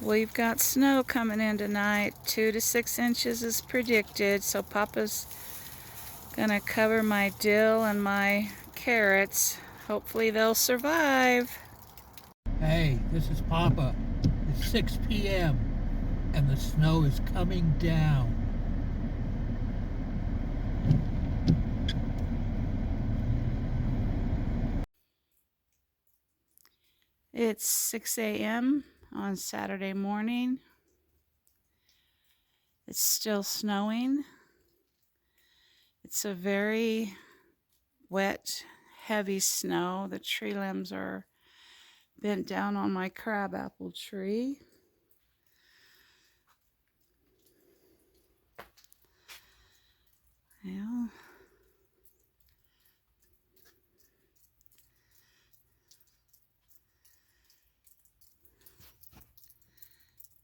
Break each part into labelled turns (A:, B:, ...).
A: We've got snow coming in tonight. 2 to 6 inches is predicted, so Papa's gonna cover my dill and my carrots. Hopefully they'll survive.
B: Hey, this is Papa. It's 6 p.m. and the snow is coming down.
A: It's 6 a.m. on Saturday morning. It's still snowing. It's a very wet, heavy snow. The tree limbs are bent down on my crabapple tree. Well,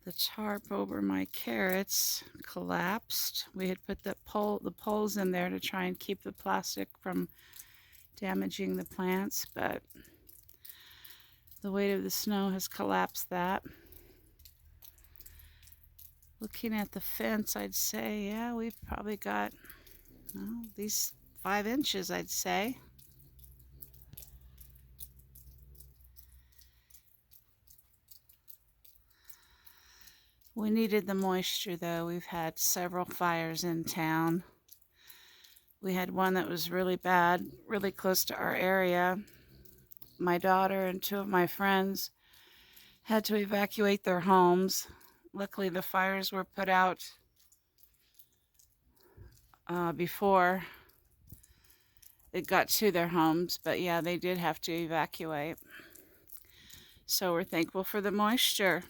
A: the tarp over my carrots collapsed. We had put the poles in there to try and keep the plastic from damaging the plants, but the weight of the snow has collapsed that. Looking at the fence, I'd say, yeah, we've probably got these 5 inches, I'd say. We needed the moisture, though. We've had several fires in town. We had one that was really bad, really close to our area. My daughter and 2 of my friends had to evacuate their homes. Luckily, the fires were put out before it got to their homes, but yeah, they did have to evacuate. So we're thankful for the moisture.